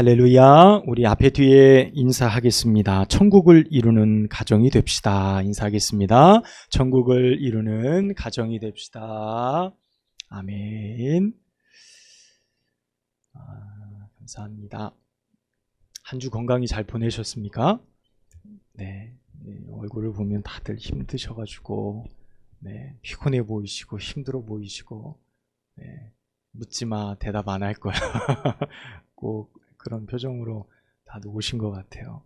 할렐루야. 우리 앞에 뒤에 인사하겠습니다. 천국을 이루는 가정이 됩시다. 인사하겠습니다. 천국을 이루는 가정이 됩시다. 아멘. 감사합니다. 한 주 건강히 잘 보내셨습니까? 네, 얼굴을 보면 다들 힘드셔가지고 피곤해 보이시고 힘들어 보이시고 묻지마, 대답 안 할 거야. 꼭 그런 표정으로 다들 오신 것 같아요.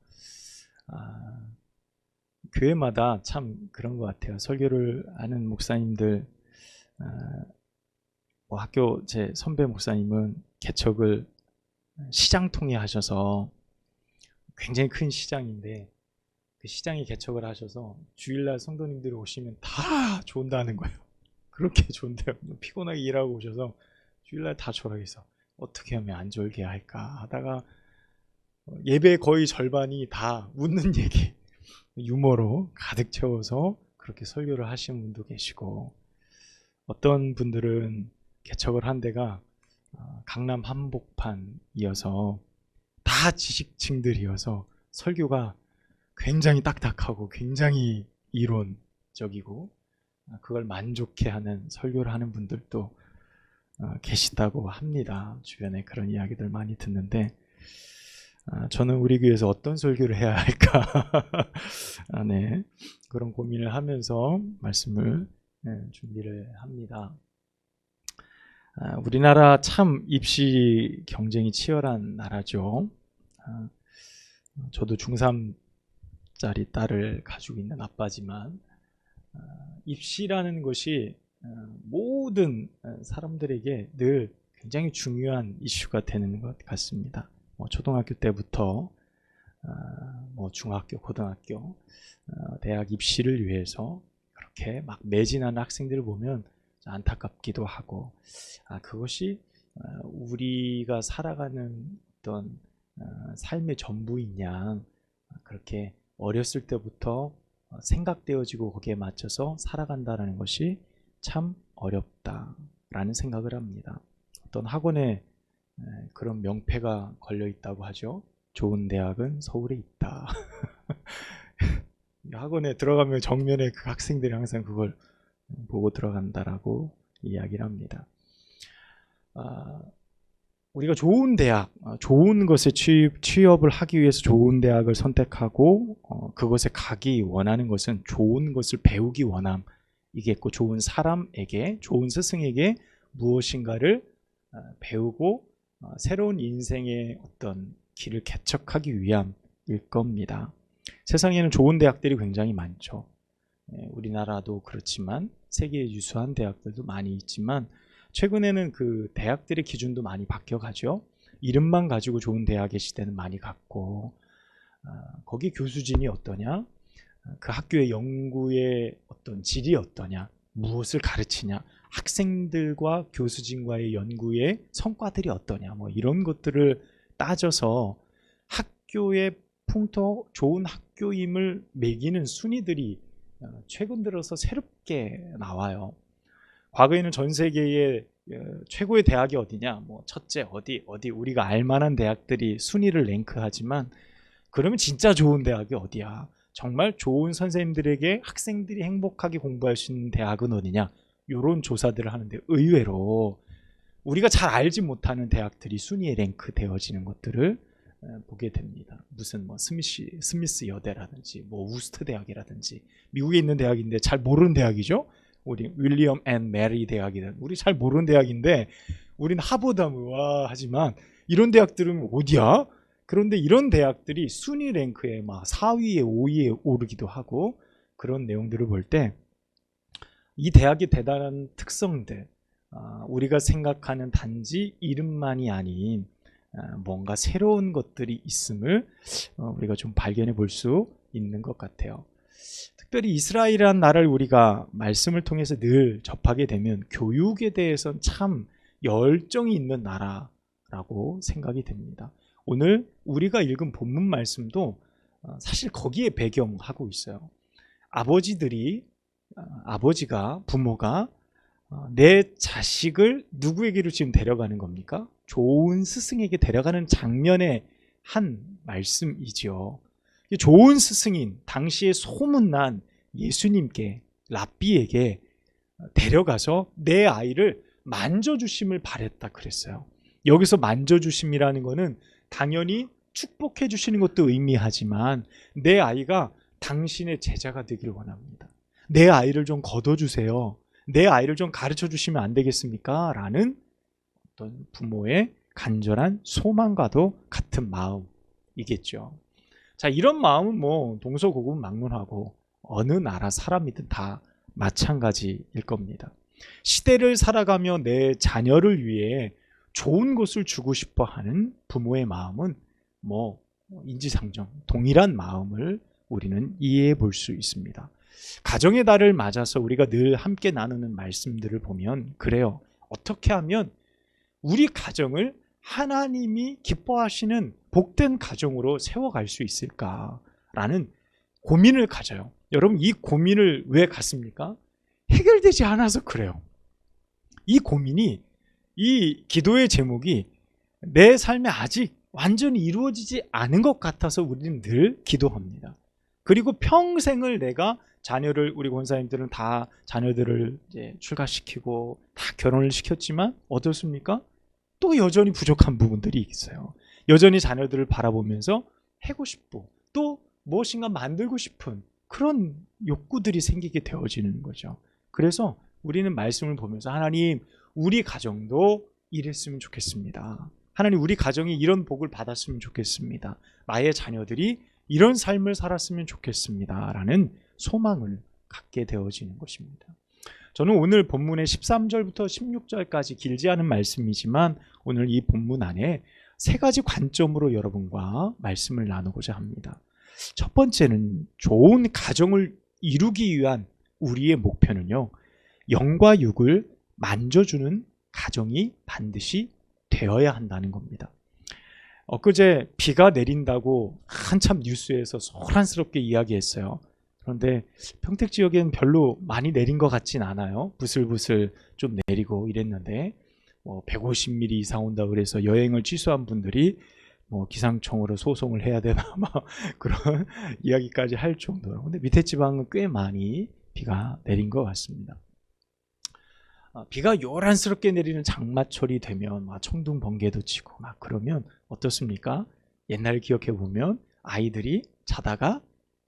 교회마다 참 그런 것 같아요. 설교를 하는 목사님들, 학교 제 선배 목사님은 개척을 시장 통해 하셔서 굉장히 큰 시장인데 그 시장에 개척을 하셔서 주일날 성도님들이 오시면 다 좋은다는 거예요. 그렇게 좋은데요. 피곤하게 일하고 오셔서 주일날 다 졸아있어. 어떻게 하면 안 졸게 할까 하다가 예배 거의 절반이 다 웃는 얘기, 유머로 가득 채워서 그렇게 설교를 하시는 분도 계시고, 어떤 분들은 개척을 한 데가 강남 한복판이어서 다 지식층들이어서 설교가 굉장히 딱딱하고 굉장히 이론적이고 그걸 만족해하는 설교를 하는 분들도 계시다고 합니다. 주변에 그런 이야기들 많이 듣는데 저는 우리 교회에서 어떤 설교를 해야 할까 그런 고민을 하면서 말씀을 준비를 합니다. 우리나라 참 입시 경쟁이 치열한 나라죠. 저도 중3짜리 딸을 가지고 있는 아빠지만 입시라는 것이 모든 사람들에게 늘 굉장히 중요한 이슈가 되는 것 같습니다. 초등학교 때부터 중학교, 고등학교, 대학 입시를 위해서 그렇게 막 매진하는 학생들을 보면 안타깝기도 하고, 그것이 우리가 살아가는 어떤 삶의 전부이냐, 그렇게 어렸을 때부터 생각되어지고 거기에 맞춰서 살아간다는 것이 참 어렵다라는 생각을 합니다. 어떤 학원에 그런 명패가 걸려 있다고 하죠. 좋은 대학은 서울에 있다. 학원에 들어가면 정면에 그 학생들이 항상 그걸 보고 들어간다라고 이야기를 합니다. 우리가 좋은 대학, 좋은 것에 취업을 하기 위해서 좋은 대학을 선택하고 그것에 가기 원하는 것은 좋은 것을 배우기 원함이겠고, 좋은 사람에게, 좋은 스승에게 무엇인가를 배우고 새로운 인생의 어떤 길을 개척하기 위함일 겁니다. 세상에는 좋은 대학들이 굉장히 많죠. 우리나라도 그렇지만 세계의 유수한 대학들도 많이 있지만 최근에는 그 대학들의 기준도 많이 바뀌어가죠. 이름만 가지고 좋은 대학의 시대는 많이 갔고, 거기 교수진이 어떠냐, 그 학교의 연구의 어떤 질이 어떠냐, 무엇을 가르치냐, 학생들과 교수진과의 연구의 성과들이 어떠냐, 이런 것들을 따져서 학교의 풍토, 좋은 학교임을 매기는 순위들이 최근 들어서 새롭게 나와요. 과거에는 전 세계의 최고의 대학이 어디냐, 첫째 어디 우리가 알만한 대학들이 순위를 랭크하지만, 그러면 진짜 좋은 대학이 어디야, 정말 좋은 선생님들에게 학생들이 행복하게 공부할 수 있는 대학은 어디냐, 이런 조사들을 하는데 의외로 우리가 잘 알지 못하는 대학들이 순위에 랭크되어지는 것들을 보게 됩니다. 무슨 스미스 여대라든지 우스트 대학이라든지, 미국에 있는 대학인데 잘 모르는 대학이죠. 우리 윌리엄 앤 메리 대학이든 우리 잘 모르는 대학인데 우리는 하버드와 하지만 이런 대학들은 어디야? 그런데 이런 대학들이 순위 랭크에 4위에 5위에 오르기도 하고, 그런 내용들을 볼 때 이 대학의 대단한 특성들, 우리가 생각하는 단지 이름만이 아닌 뭔가 새로운 것들이 있음을 우리가 좀 발견해 볼 수 있는 것 같아요. 특별히 이스라엘이라는 나라를 우리가 말씀을 통해서 늘 접하게 되면 교육에 대해서는 참 열정이 있는 나라라고 생각이 됩니다. 오늘 우리가 읽은 본문 말씀도 사실 거기에 배경하고 있어요. 부모가 내 자식을 누구에게로 지금 데려가는 겁니까? 좋은 스승에게 데려가는 장면의 한 말씀이죠. 좋은 스승인 당시에 소문난 예수님께, 랍비에게 데려가서 내 아이를 만져주심을 바랬다 그랬어요. 여기서 만져주심이라는 것은 당연히 축복해 주시는 것도 의미하지만 내 아이가 당신의 제자가 되길 원합니다. 내 아이를 좀 거둬주세요. 내 아이를 좀 가르쳐 주시면 안 되겠습니까? 라는 어떤 부모의 간절한 소망과도 같은 마음이겠죠. 자, 이런 마음은 뭐 동서고금망론하고 어느 나라 사람이든 다 마찬가지일 겁니다. 시대를 살아가며 내 자녀를 위해 좋은 것을 주고 싶어 하는 부모의 마음은 뭐 인지상정, 동일한 마음을 우리는 이해해 볼 수 있습니다. 가정의 달을 맞아서 우리가 늘 함께 나누는 말씀들을 보면 그래요. 어떻게 하면 우리 가정을 하나님이 기뻐하시는 복된 가정으로 세워갈 수 있을까라는 고민을 가져요. 여러분, 이 고민을 왜 갖습니까? 해결되지 않아서 그래요. 이 고민이, 이 기도의 제목이 내 삶에 아직 완전히 이루어지지 않은 것 같아서 우리는 늘 기도합니다. 그리고 평생을 내가 자녀를, 우리 권사님들은 다 자녀들을 이제 출가시키고 다 결혼을 시켰지만 어떻습니까? 또 여전히 부족한 부분들이 있어요. 여전히 자녀들을 바라보면서 해고 싶고 또 무엇인가 만들고 싶은 그런 욕구들이 생기게 되어지는 거죠. 그래서 우리는 말씀을 보면서 하나님, 우리 가정도 이랬으면 좋겠습니다. 하나님, 우리 가정이 이런 복을 받았으면 좋겠습니다. 나의 자녀들이 이런 삶을 살았으면 좋겠습니다. 라는 소망을 갖게 되어지는 것입니다. 저는 오늘 본문의 13절부터 16절까지 길지 않은 말씀이지만 오늘 이 본문 안에 세 가지 관점으로 여러분과 말씀을 나누고자 합니다. 첫 번째는 좋은 가정을 이루기 위한 우리의 목표는요, 영과 육을 만져주는 가정이 반드시 되어야 한다는 겁니다. 엊그제 비가 내린다고 한참 뉴스에서 소란스럽게 이야기했어요. 그런데 평택 지역엔 별로 많이 내린 것 같진 않아요. 부슬부슬 좀 내리고 이랬는데 150mm 이상 온다 그래서 여행을 취소한 분들이 기상청으로 소송을 해야 되나 그런 이야기까지 할 정도로. 근데 밑에 지방은 꽤 많이 비가 내린 것 같습니다. 비가 요란스럽게 내리는 장마철이 되면 청둥 번개도 치고 그러면 어떻습니까? 옛날 기억해 보면 아이들이 자다가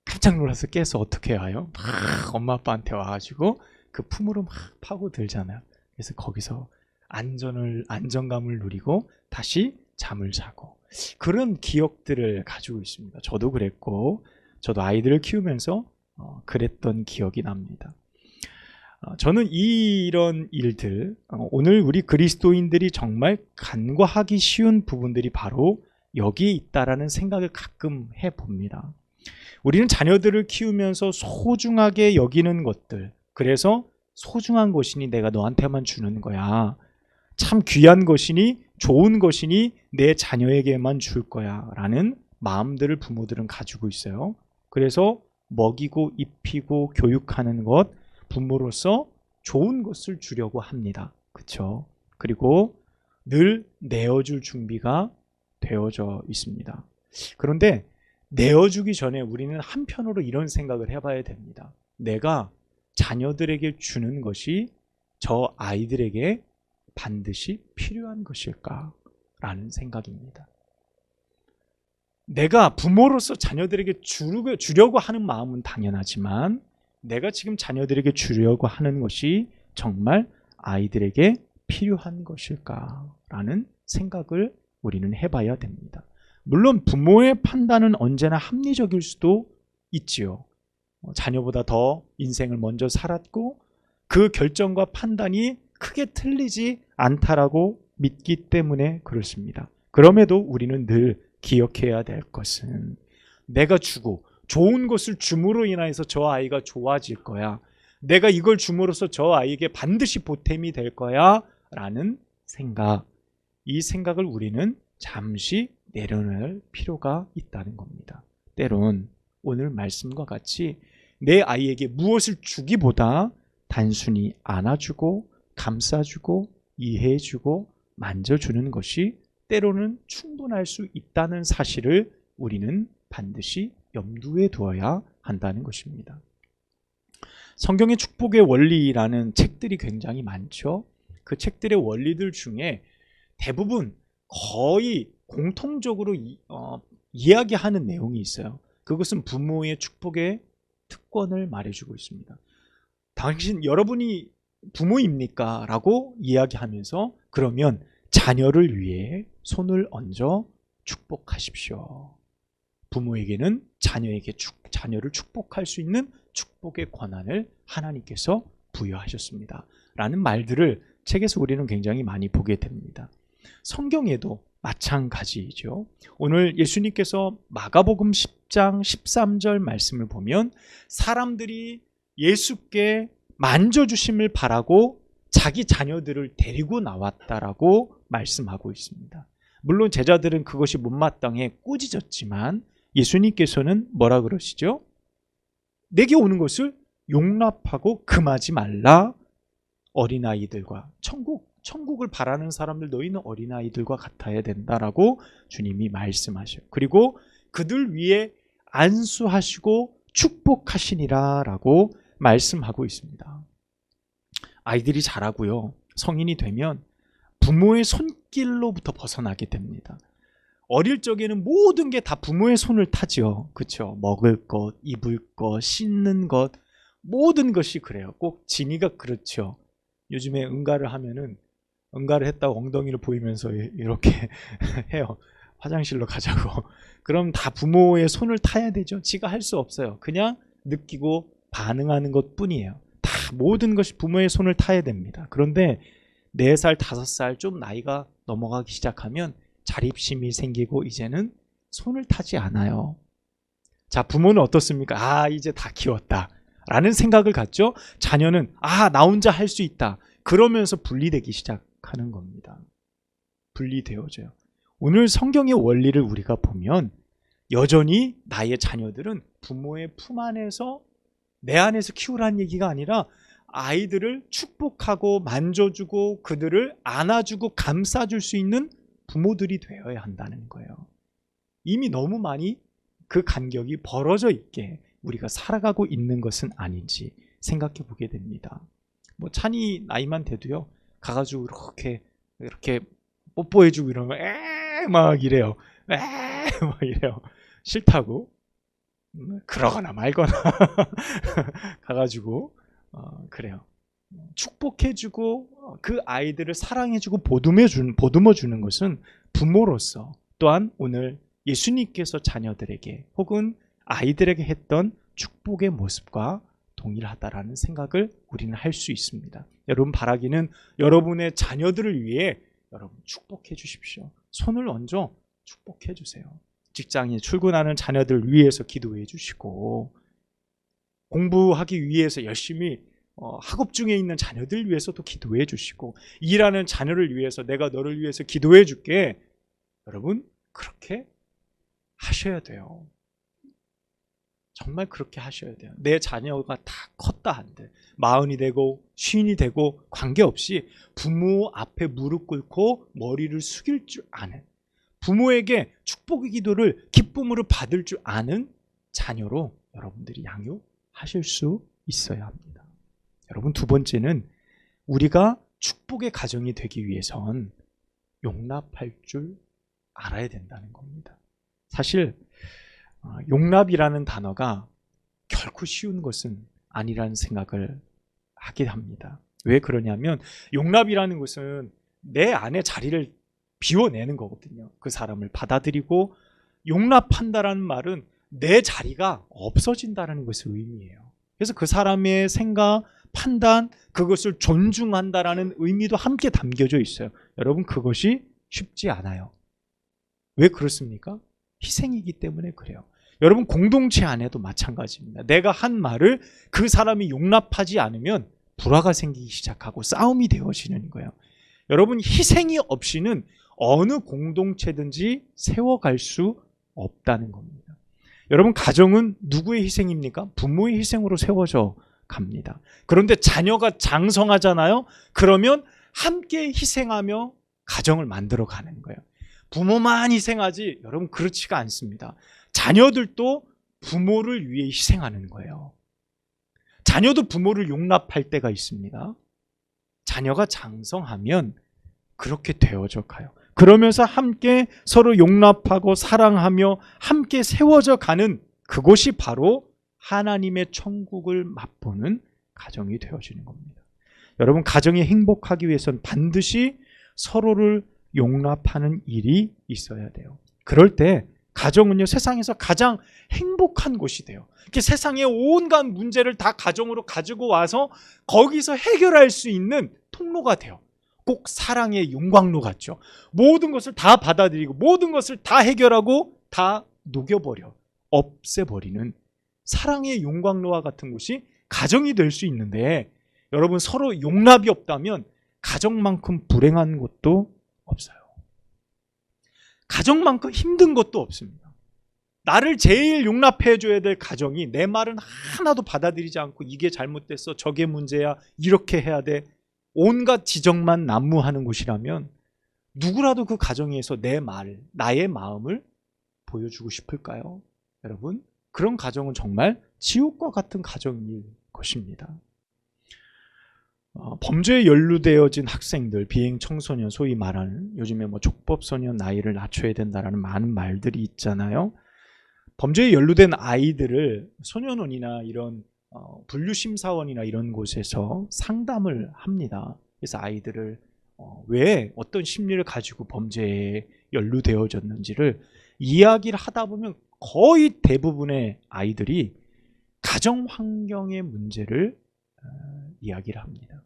깜짝 놀라서 깨서 어떻게 와요? 막 엄마 아빠한테 와가지고 그 품으로 막 파고들잖아요. 그래서 거기서 안정감을 누리고 다시 잠을 자고 그런 기억들을 가지고 있습니다. 저도 그랬고 저도 아이들을 키우면서 그랬던 기억이 납니다. 저는 이런 일들, 오늘 우리 그리스도인들이 정말 간과하기 쉬운 부분들이 바로 여기에 있다라는 생각을 가끔 해봅니다. 우리는 자녀들을 키우면서 소중하게 여기는 것들, 그래서 소중한 것이니 내가 너한테만 주는 거야, 참 귀한 것이니 좋은 것이니 내 자녀에게만 줄 거야 라는 마음들을 부모들은 가지고 있어요. 그래서 먹이고 입히고 교육하는 것, 부모로서 좋은 것을 주려고 합니다. 그렇죠? 그리고 늘 내어줄 준비가 되어져 있습니다. 그런데 내어주기 전에 우리는 한편으로 이런 생각을 해봐야 됩니다. 내가 자녀들에게 주는 것이 저 아이들에게 반드시 필요한 것일까? 라는 생각입니다. 내가 부모로서 자녀들에게 주려고 하는 마음은 당연하지만 내가 지금 자녀들에게 주려고 하는 것이 정말 아이들에게 필요한 것일까라는 생각을 우리는 해봐야 됩니다. 물론 부모의 판단은 언제나 합리적일 수도 있지요. 자녀보다 더 인생을 먼저 살았고 그 결정과 판단이 크게 틀리지 않다라고 믿기 때문에 그렇습니다. 그럼에도 우리는 늘 기억해야 될 것은 내가 주고 좋은 것을 줌으로 인해서 저 아이가 좋아질 거야, 내가 이걸 줌으로써 저 아이에게 반드시 보탬이 될 거야 라는 생각, 이 생각을 우리는 잠시 내려놓을 필요가 있다는 겁니다. 때론 오늘 말씀과 같이 내 아이에게 무엇을 주기보다 단순히 안아주고 감싸주고 이해해주고 만져주는 것이 때로는 충분할 수 있다는 사실을 우리는 반드시 염두에 두어야 한다는 것입니다. 성경의 축복의 원리라는 책들이 굉장히 많죠. 그 책들의 원리들 중에 대부분 거의 공통적으로 이야기하는 내용이 있어요. 그것은 부모의 축복의 특권을 말해주고 있습니다. 여러분이 부모입니까? 라고 이야기하면서 그러면 자녀를 위해 손을 얹어 축복하십시오. 부모에게는 자녀를 축복할 수 있는 축복의 권한을 하나님께서 부여하셨습니다. 라는 말들을 책에서 우리는 굉장히 많이 보게 됩니다. 성경에도 마찬가지죠. 오늘 예수님께서 마가복음 10장 13절 말씀을 보면 사람들이 예수께 만져주심을 바라고 자기 자녀들을 데리고 나왔다라고 말씀하고 있습니다. 물론 제자들은 그것이 못마땅해 꾸짖었지만 예수님께서는 뭐라 그러시죠? 내게 오는 것을 용납하고 금하지 말라. 어린아이들과 천국을 바라는 사람들 너희는 어린아이들과 같아야 된다라고 주님이 말씀하셔요. 그리고 그들 위에 안수하시고 축복하시니라 라고 말씀하고 있습니다. 아이들이 자라고요. 성인이 되면 부모의 손길로부터 벗어나게 됩니다. 어릴 적에는 모든 게 다 부모의 손을 타죠. 그렇죠? 먹을 것, 입을 것, 씻는 것 모든 것이 그래요. 꼭 진이가 그렇죠. 요즘에 응가를 하면은 응가를 했다고 엉덩이를 보이면서 이렇게 해요. 화장실로 가자고. 그럼 다 부모의 손을 타야 되죠. 지가 할 수 없어요. 그냥 느끼고 반응하는 것 뿐이에요. 다 모든 것이 부모의 손을 타야 됩니다. 그런데 4살, 5살 좀 나이가 넘어가기 시작하면 자립심이 생기고 이제는 손을 타지 않아요. 자, 부모는 어떻습니까? 이제 다 키웠다 라는 생각을 갖죠. 자녀는 나 혼자 할 수 있다. 그러면서 분리되기 시작하는 겁니다. 분리되어져요. 오늘 성경의 원리를 우리가 보면 여전히 나의 자녀들은 부모의 품 안에서 내 안에서 키우라는 얘기가 아니라 아이들을 축복하고 만져주고 그들을 안아주고 감싸줄 수 있는 부모들이 되어야 한다는 거예요. 이미 너무 많이 그 간격이 벌어져 있게 우리가 살아가고 있는 것은 아닌지 생각해 보게 됩니다. 뭐 찬이 나이만 돼도요, 가가지고 이렇게 뽀뽀해주고 이러면 막 이래요. 막 이래요. 싫다고 그러거나 말거나 가가지고 그래요. 축복해주고 그 아이들을 사랑해주고 보듬어주는 것은 부모로서 또한 오늘 예수님께서 자녀들에게 혹은 아이들에게 했던 축복의 모습과 동일하다라는 생각을 우리는 할 수 있습니다. 여러분 바라기는 여러분의 자녀들을 위해 여러분 축복해 주십시오. 손을 얹어 축복해 주세요. 직장에 출근하는 자녀들 위해서 기도해 주시고 공부하기 위해서 열심히 학업 중에 있는 자녀들 위해서도 기도해 주시고 일하는 자녀를 위해서 내가 너를 위해서 기도해 줄게. 여러분 그렇게 하셔야 돼요. 정말 그렇게 하셔야 돼요. 내 자녀가 다 컸다 한들 40이 되고 50이 되고 관계없이 부모 앞에 무릎 꿇고 머리를 숙일 줄 아는, 부모에게 축복의 기도를 기쁨으로 받을 줄 아는 자녀로 여러분들이 양육하실 수 있어야 합니다. 여러분 두 번째는 우리가 축복의 가정이 되기 위해선 용납할 줄 알아야 된다는 겁니다. 사실 용납이라는 단어가 결코 쉬운 것은 아니라는 생각을 하게 합니다. 왜 그러냐면 용납이라는 것은 내 안에 자리를 비워내는 거거든요. 그 사람을 받아들이고 용납한다라는 말은 내 자리가 없어진다는 것을 의미해요. 그래서 그 사람의 생각, 판단, 그것을 존중한다라는 의미도 함께 담겨져 있어요. 여러분 그것이 쉽지 않아요. 왜 그렇습니까? 희생이기 때문에 그래요. 여러분 공동체 안에도 마찬가지입니다. 내가 한 말을 그 사람이 용납하지 않으면 불화가 생기기 시작하고 싸움이 되어지는 거예요. 여러분 희생이 없이는 어느 공동체든지 세워갈 수 없다는 겁니다. 여러분 가정은 누구의 희생입니까? 부모의 희생으로 세워져 갑니다. 그런데 자녀가 장성하잖아요. 그러면 함께 희생하며 가정을 만들어 가는 거예요. 부모만 희생하지 여러분 그렇지가 않습니다. 자녀들도 부모를 위해 희생하는 거예요. 자녀도 부모를 용납할 때가 있습니다. 자녀가 장성하면 그렇게 되어져 가요. 그러면서 함께 서로 용납하고 사랑하며 함께 세워져 가는 그곳이 바로 하나님의 천국을 맛보는 가정이 되어지는 겁니다. 여러분 가정이 행복하기 위해서는 반드시 서로를 용납하는 일이 있어야 돼요. 그럴 때 가정은요 세상에서 가장 행복한 곳이 돼요. 이렇게 세상의 온갖 문제를 다 가정으로 가지고 와서 거기서 해결할 수 있는 통로가 돼요. 꼭 사랑의 용광로 같죠. 모든 것을 다 받아들이고 모든 것을 다 해결하고 다 녹여버려 없애버리는 사랑의 용광로와 같은 곳이 가정이 될 수 있는데 여러분 서로 용납이 없다면 가정만큼 불행한 것도 없어요. 가정만큼 힘든 것도 없습니다. 나를 제일 용납해줘야 될 가정이 내 말은 하나도 받아들이지 않고 이게 잘못됐어, 저게 문제야, 이렇게 해야 돼, 온갖 지적만 난무하는 곳이라면 누구라도 그 가정에서 내 말, 나의 마음을 보여주고 싶을까요? 여러분 그런 가정은 정말 지옥과 같은 가정일 것입니다. 범죄에 연루되어진 학생들, 비행 청소년, 소위 말하는 요즘에 족법소년 나이를 낮춰야 된다라는 많은 말들이 있잖아요. 범죄에 연루된 아이들을 소년원이나 이런 분류심사원이나 이런 곳에서 상담을 합니다. 그래서 아이들을 왜 어떤 심리를 가지고 범죄에 연루되어졌는지를 이야기를 하다 보면 거의 대부분의 아이들이 가정 환경의 문제를 이야기를 합니다.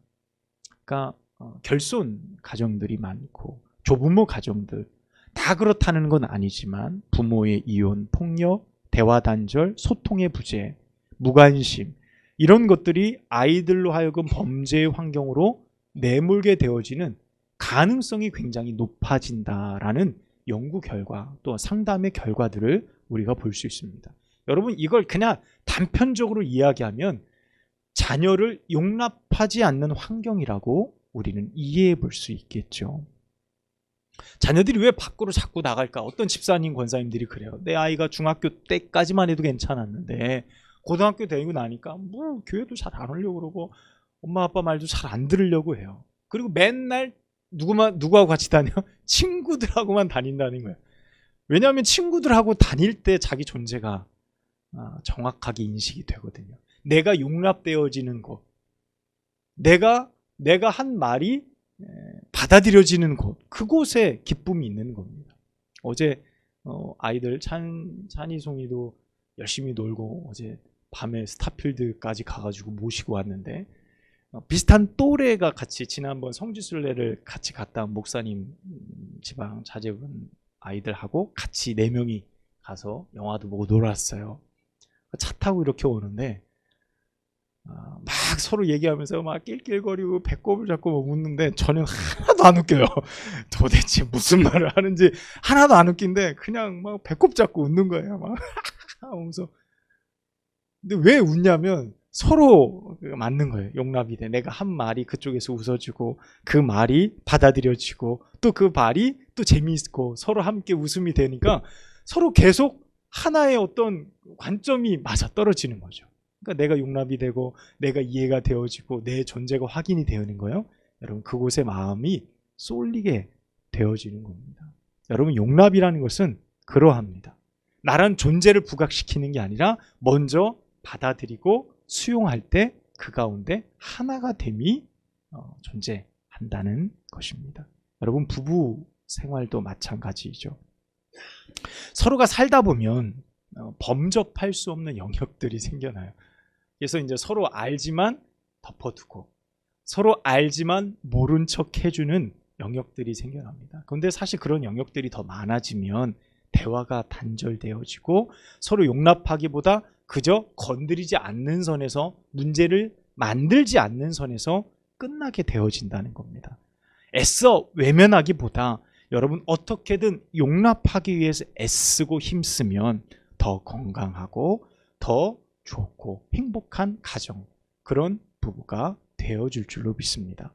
그러니까 결손 가정들이 많고 조부모 가정들 다 그렇다는 건 아니지만 부모의 이혼, 폭력, 대화 단절, 소통의 부재, 무관심 이런 것들이 아이들로 하여금 범죄의 환경으로 내몰게 되어지는 가능성이 굉장히 높아진다라는 연구 결과 또 상담의 결과들을 우리가 볼 수 있습니다. 여러분 이걸 그냥 단편적으로 이야기하면 자녀를 용납하지 않는 환경이라고 우리는 이해해 볼 수 있겠죠. 자녀들이 왜 밖으로 자꾸 나갈까? 어떤 집사님, 권사님들이 그래요. 내 아이가 중학교 때까지만 해도 괜찮았는데 고등학교 되고 나니까 교회도 잘 안 오려고 그러고 엄마 아빠 말도 잘 안 들으려고 해요. 그리고 맨날 누구하고 같이 다녀? 친구들하고만 다닌다는 거예요. 왜냐하면 친구들하고 다닐 때 자기 존재가 정확하게 인식이 되거든요. 내가 용납되어지는 곳, 내가 한 말이 받아들여지는 곳, 그곳에 기쁨이 있는 겁니다. 어제 아이들 찬이송이도 열심히 놀고 어제 밤에 스타필드까지 가가지고 모시고 왔는데 비슷한 또래가 같이 지난번 성지순례를 같이 갔다 온 목사님 지방 자제분 아이들하고 같이 4명이 가서 영화도 보고 놀았어요. 차 타고 이렇게 오는데 막 서로 얘기하면서 막 낄낄거리고 배꼽을 잡고 묻는데 저는 하나도 안 웃겨요. 도대체 무슨 말을 하는지 하나도 안 웃긴데 그냥 막 배꼽 잡고 웃는 거예요. 막 하면서. 근데 왜 웃냐면 서로 맞는 거예요. 용납이 돼. 내가 한 말이 그쪽에서 웃어지고 그 말이 받아들여지고 또 그 말이 또 재미있고 서로 함께 웃음이 되니까 서로 계속 하나의 어떤 관점이 맞아떨어지는 거죠. 그러니까 내가 용납이 되고 내가 이해가 되어지고 내 존재가 확인이 되는 거예요. 여러분 그곳에 마음이 쏠리게 되어지는 겁니다. 여러분 용납이라는 것은 그러합니다. 나란 존재를 부각시키는 게 아니라 먼저 받아들이고 수용할 때 그 가운데 하나가 됨이 존재한다는 것입니다. 여러분 부부 생활도 마찬가지죠. 서로가 살다 보면 범접할 수 없는 영역들이 생겨나요. 그래서 이제 서로 알지만 덮어두고 서로 알지만 모른 척 해주는 영역들이 생겨납니다. 그런데 사실 그런 영역들이 더 많아지면 대화가 단절되어지고 서로 용납하기보다 그저 건드리지 않는 선에서 문제를 만들지 않는 선에서 끝나게 되어진다는 겁니다. 애써 외면하기보다 여러분 어떻게든 용납하기 위해서 애쓰고 힘쓰면 더 건강하고 더 좋고 행복한 가정, 그런 부부가 되어줄 줄로 믿습니다.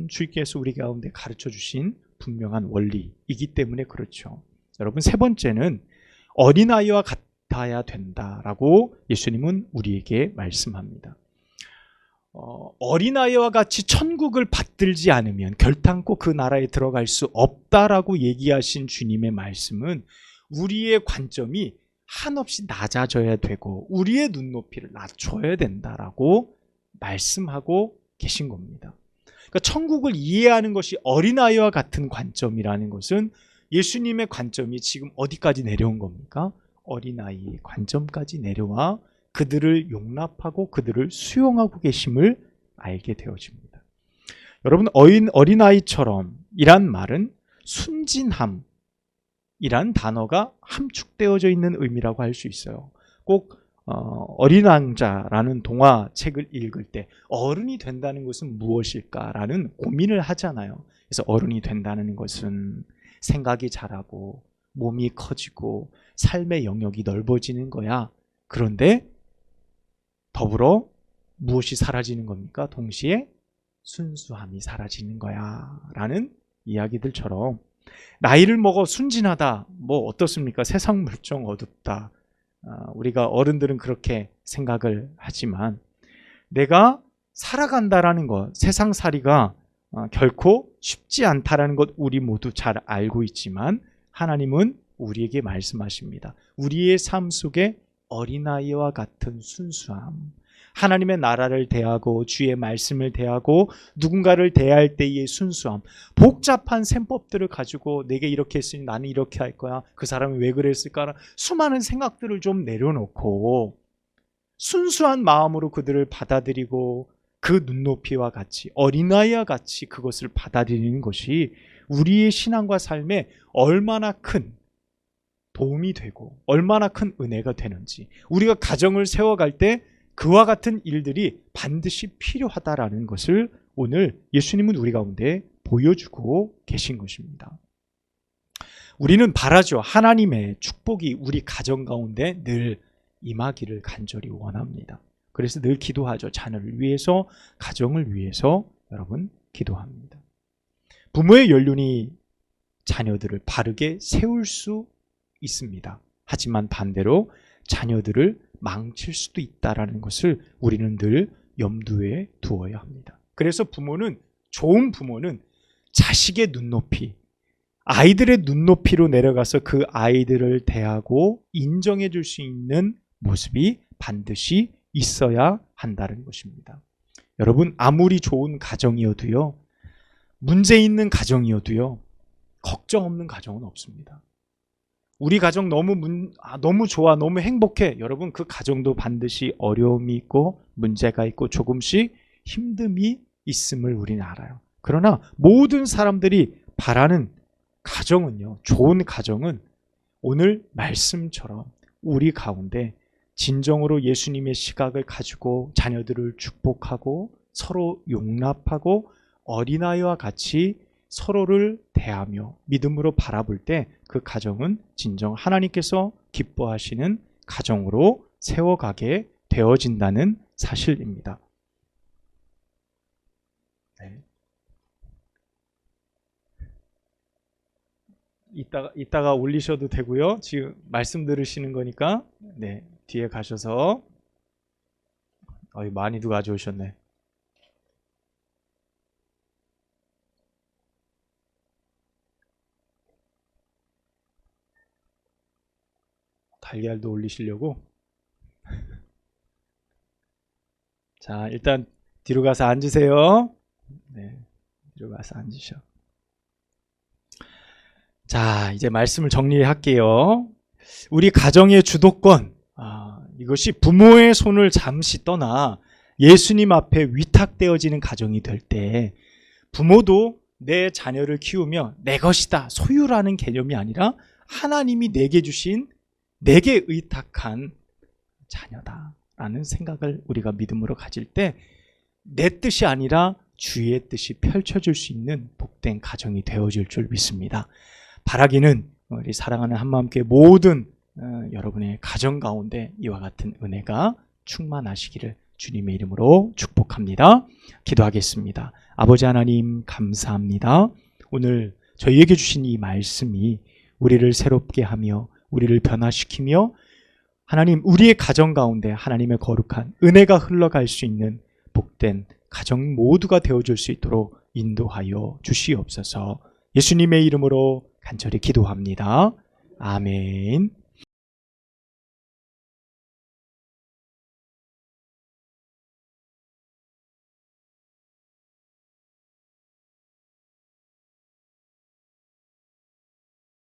주님께서 우리 가운데 가르쳐 주신 분명한 원리이기 때문에 그렇죠. 여러분, 세 번째는 어린아이와 같아야 된다라고 예수님은 우리에게 말씀합니다. 어린아이와 같이 천국을 받들지 않으면 결단코 그 나라에 들어갈 수 없다라고 얘기하신 주님의 말씀은 우리의 관점이 한없이 낮아져야 되고 우리의 눈높이를 낮춰야 된다라고 말씀하고 계신 겁니다. 그러니까 천국을 이해하는 것이 어린아이와 같은 관점이라는 것은 예수님의 관점이 지금 어디까지 내려온 겁니까? 어린아이의 관점까지 내려와 그들을 용납하고 그들을 수용하고 계심을 알게 되어집니다. 여러분, 어린아이처럼 이란 말은 순진함 이란 단어가 함축되어져 있는 의미라고 할 수 있어요. 꼭 어린 왕자라는 동화책을 읽을 때 어른이 된다는 것은 무엇일까라는 고민을 하잖아요. 그래서 어른이 된다는 것은 생각이 자라고 몸이 커지고 삶의 영역이 넓어지는 거야. 그런데 더불어 무엇이 사라지는 겁니까? 동시에 순수함이 사라지는 거야 라는 이야기들처럼 나이를 먹어 순진하다, 뭐 어떻습니까? 세상 물정 어둡다. 우리가 어른들은 그렇게 생각을 하지만 내가 살아간다라는 것, 세상살이가 결코 쉽지 않다라는 것 우리 모두 잘 알고 있지만 하나님은 우리에게 말씀하십니다. 우리의 삶 속에 어린아이와 같은 순수함, 하나님의 나라를 대하고 주의 말씀을 대하고 누군가를 대할 때의 순수함, 복잡한 셈법들을 가지고 내게 이렇게 했으니 나는 이렇게 할 거야, 그 사람이 왜 그랬을까, 수많은 생각들을 좀 내려놓고 순수한 마음으로 그들을 받아들이고 그 눈높이와 같이 어린아이와 같이 그것을 받아들이는 것이 우리의 신앙과 삶에 얼마나 큰 도움이 되고 얼마나 큰 은혜가 되는지, 우리가 가정을 세워갈 때 그와 같은 일들이 반드시 필요하다라는 것을 오늘 예수님은 우리 가운데 보여주고 계신 것입니다. 우리는 바라죠. 하나님의 축복이 우리 가정 가운데 늘 임하기를 간절히 원합니다. 그래서 늘 기도하죠. 자녀를 위해서, 가정을 위해서 여러분 기도합니다. 부모의 연륜이 자녀들을 바르게 세울 수 있습니다. 하지만 반대로 자녀들을 망칠 수도 있다는 것을 우리는 늘 염두에 두어야 합니다. 그래서 좋은 부모는 자식의 눈높이, 아이들의 눈높이로 내려가서 그 아이들을 대하고 인정해 줄 수 있는 모습이 반드시 있어야 한다는 것입니다. 여러분, 아무리 좋은 가정이어도요, 문제 있는 가정이어도요, 걱정 없는 가정은 없습니다. 우리 가정 너무 좋아, 너무 행복해. 여러분, 그 가정도 반드시 어려움이 있고 문제가 있고 조금씩 힘듦이 있음을 우리는 알아요. 그러나 모든 사람들이 바라는 가정은요, 좋은 가정은 오늘 말씀처럼 우리 가운데 진정으로 예수님의 시각을 가지고 자녀들을 축복하고 서로 용납하고 어린아이와 같이 서로를 대하며 믿음으로 바라볼 때 그 가정은 진정 하나님께서 기뻐하시는 가정으로 세워가게 되어진다는 사실입니다. 네. 이따가 올리셔도 되고요. 지금 말씀 들으시는 거니까 네, 뒤에 가셔서 많이도 가져오셨네. 달걀도 올리시려고? 자, 일단 뒤로 가서 앉으세요. 네, 뒤로 가서 앉으셔. 자, 이제 말씀을 정리할게요. 우리 가정의 주도권, 이것이 부모의 손을 잠시 떠나 예수님 앞에 위탁되어지는 가정이 될 때 부모도 내 자녀를 키우며 내 것이다, 소유라는 개념이 아니라 하나님이 내게 주신, 내게 의탁한 자녀다라는 생각을 우리가 믿음으로 가질 때 내 뜻이 아니라 주의 뜻이 펼쳐질 수 있는 복된 가정이 되어질 줄 믿습니다. 바라기는 우리 사랑하는 한마음교회 모든 여러분의 가정 가운데 이와 같은 은혜가 충만하시기를 주님의 이름으로 축복합니다. 기도하겠습니다. 아버지 하나님, 감사합니다. 오늘 저희에게 주신 이 말씀이 우리를 새롭게 하며 우리를 변화시키며 하나님, 우리의 가정 가운데 하나님의 거룩한 은혜가 흘러갈 수 있는 복된 가정 모두가 되어줄 수 있도록 인도하여 주시옵소서. 예수님의 이름으로 간절히 기도합니다. 아멘.